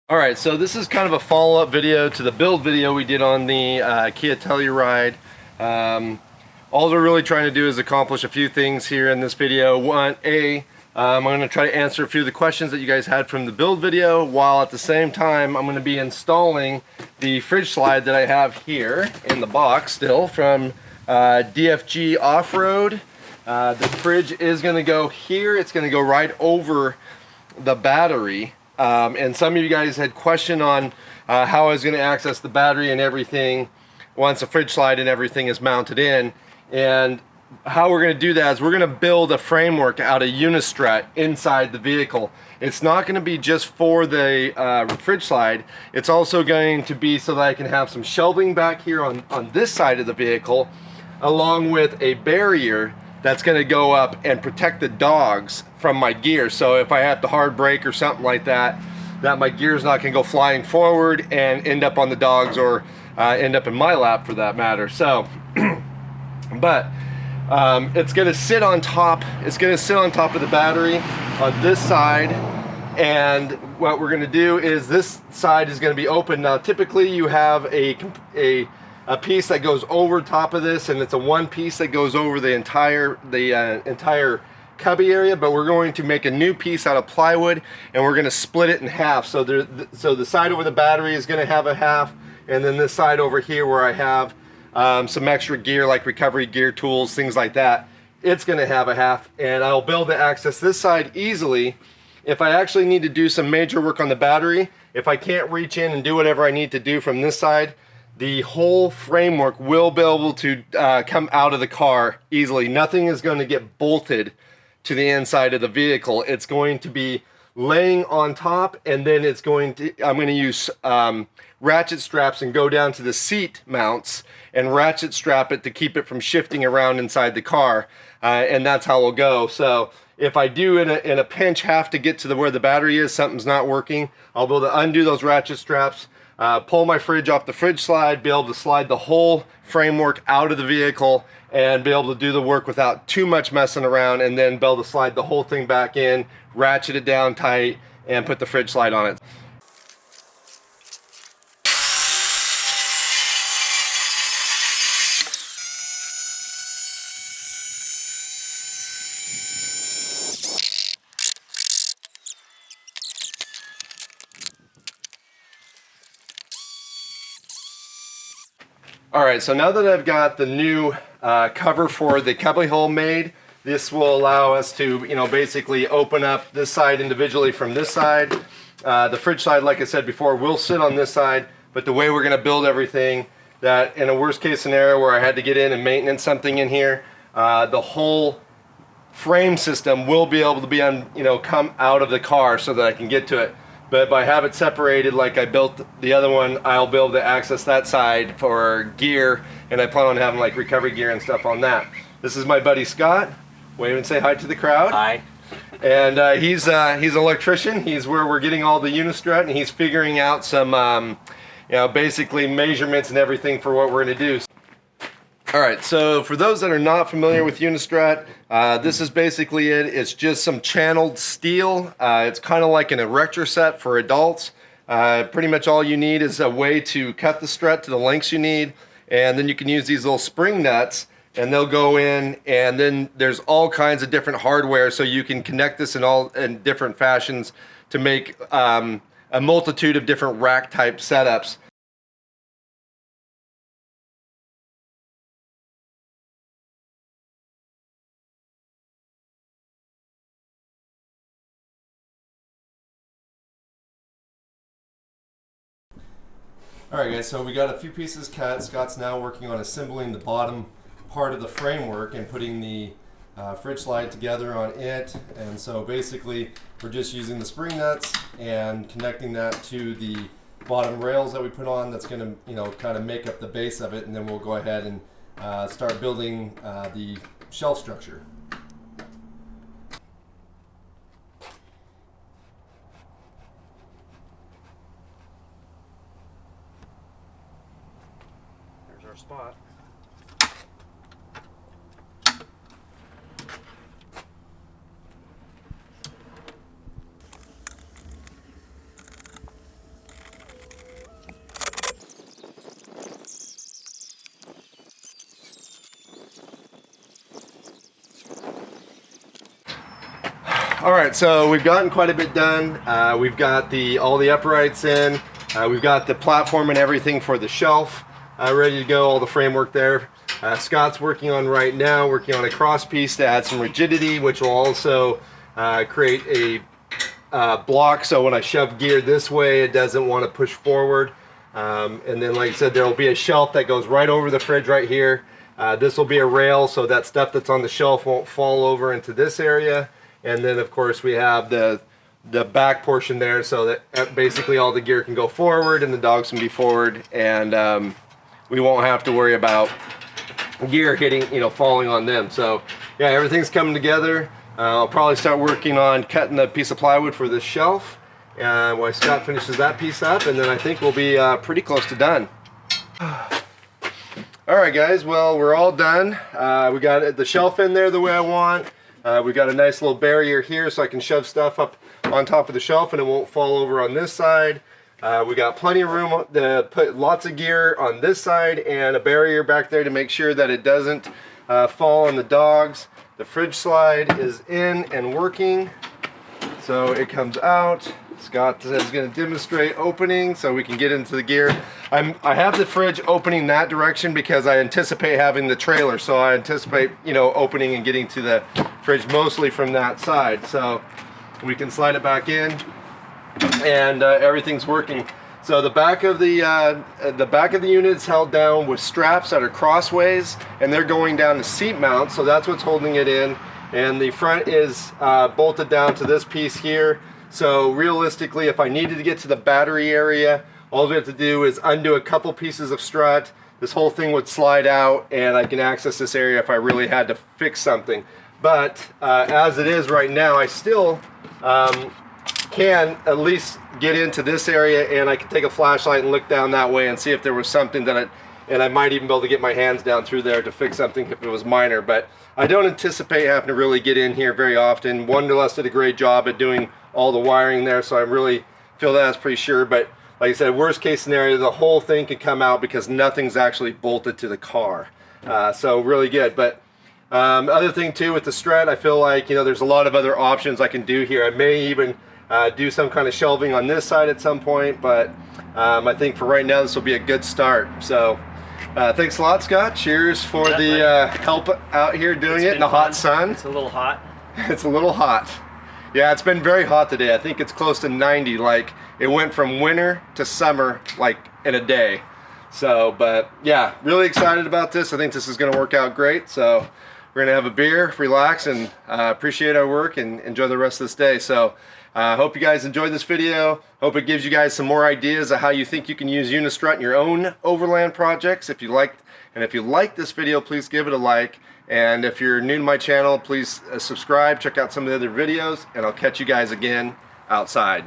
All right, so this is kind of a follow-up video to the build video we did on the Kia Telluride. All we're really trying to do is accomplish a few things here in this video. One, I'm going to try to answer a few of the questions that you guys had from the build video, while at the same time I'm going to be installing the fridge slide that I have here in the box still from DFG Off-Road. The fridge is going to go here. It's going to go right over the battery. And some of you guys had questioned on how I was going to access the battery and everything once the fridge slide and everything is mounted in. And how we're going to do that is we're going to build a framework out of Unistrut inside the vehicle. It's not going to be just for the fridge slide. It's also going to be so that I can have some shelving back here on this side of the vehicle, along with a barrier that's going to go up and protect the dogs from my gear. So if I have to hard brake or something like that, my gear is not going to go flying forward and end up on the dogs, or end up in my lap for that matter. So, but it's going to sit on top. It's going to sit on top of the battery on this side. And what we're going to do is this side is going to be open. Now, typically you have a piece that goes over top of this, and it's a one piece that goes over the entire cubby area, but we're going to make a new piece out of plywood, and we're going to split it in half. So the side over the battery is going to have a half, and then this side over here where I have some extra gear like recovery gear tools, things like that, it's going to have a half. And I'll be able to access this side easily if I actually need to do some major work on the battery. If I can't reach in and do whatever I need to do from this side, the whole framework will be able to come out of the car easily. Nothing is going to get bolted to the inside of the vehicle. It's going to be laying on top, and then I'm going to use ratchet straps and go down to the seat mounts and ratchet strap it to keep it from shifting around inside the car, and that's how it'll go. So if I do in a pinch have to get to where the battery is, something's not working, I'll be able to undo those ratchet straps, pull my fridge off the fridge slide, be able to slide the whole framework out of the vehicle, and be able to do the work without too much messing around, and then be able to slide the whole thing back in, ratchet it down tight, and put the fridge slide on it. Alright, so now that I've got the new cover for the cubby hole made, this will allow us to, basically open up this side individually from this side. The fridge side, like I said before, will sit on this side, but the way we're going to build everything, that in a worst case scenario where I had to get in and maintenance something in here, the whole frame system will be able to be come out of the car so that I can get to it. But by having it separated like I built the other one, I'll be able to access that side for gear, and I plan on having like recovery gear and stuff on that. This is my buddy Scott. Wave and say hi to the crowd. Hi. And he's an electrician. He's where we're getting all the Unistrut, and he's figuring out some basically measurements and everything for what we're going to do. Alright, so for those that are not familiar with Unistrut, this is basically it. It's just some channeled steel. It's kind of like an erector set for adults. Pretty much all you need is a way to cut the strut to the lengths you need, and then you can use these little spring nuts, and they'll go in, and then there's all kinds of different hardware, so you can connect this in different fashions to make a multitude of different rack type setups. Alright guys, so we got a few pieces cut. Scott's now working on assembling the bottom part of the framework and putting the fridge slide together on it. And so basically we're just using the spring nuts and connecting that to the bottom rails that we put on. That's going to kind of make up the base of it, and then we'll go ahead and start building the shelf structure. Our spot. All right, so we've gotten quite a bit done. We've got all the uprights in. We've got the platform and everything for the shelf ready to go, all the framework there. Scott's working on right now, working on a cross piece to add some rigidity, which will also create a block, so when I shove gear this way, it doesn't want to push forward. And then, like I said, there will be a shelf that goes right over the fridge right here. This will be a rail, so that stuff that's on the shelf won't fall over into this area. And then, of course, we have the back portion there, so that basically all the gear can go forward and the dogs can be forward, and we won't have to worry about gear hitting, falling on them. So yeah, everything's coming together. I'll probably start working on cutting the piece of plywood for this shelf while Scott finishes that piece up, and then I think we'll be pretty close to done. All right, guys, well, we're all done. We got the shelf in there the way I want. We got a nice little barrier here so I can shove stuff up on top of the shelf and it won't fall over on this side. We got plenty of room to put lots of gear on this side and a barrier back there to make sure that it doesn't fall on the dogs. The fridge slide is in and working, so it comes out. Scott is going to demonstrate opening so we can get into the gear. I have the fridge opening that direction because I anticipate having the trailer, so I anticipate opening and getting to the fridge mostly from that side. So we can slide it back in, and everything's working. So the back of the unit is held down with straps that are crossways, and they're going down the seat mount, so that's what's holding it in. And the front is bolted down to this piece here. So realistically, if I needed to get to the battery area, all we have to do is undo a couple pieces of strut. This whole thing would slide out, and I can access this area if I really had to fix something. But as it is right now, I still can at least get into this area, and I can take a flashlight and look down that way and see if there was something that I might even be able to get my hands down through there to fix something if it was minor. But I don't anticipate having to really get in here very often. Wonderlust did a great job at doing all the wiring there, so I really feel that's pretty sure. But like I said, worst case scenario, the whole thing could come out because nothing's actually bolted to the car. So really good. But other thing too with the strut, I feel like there's a lot of other options I can do here. I may even do some kind of shelving on this side at some point, but I think for right now this will be a good start. So thanks a lot, Scott. Cheers for the help out here doing it in the hot sun. It's a little hot. It's a little hot. Yeah, it's been very hot today. I think it's close to 90. Like, it went from winter to summer like in a day. So, but yeah, really excited about this. I think this is going to work out great. So we're going to have a beer, relax, and appreciate our work and enjoy the rest of this day. So I hope you guys enjoyed this video. Hope it gives you guys some more ideas of how you think you can use Unistrut in your own overland projects. If you like this video, please give it a like. And if you're new to my channel, please subscribe, check out some of the other videos, and I'll catch you guys again outside.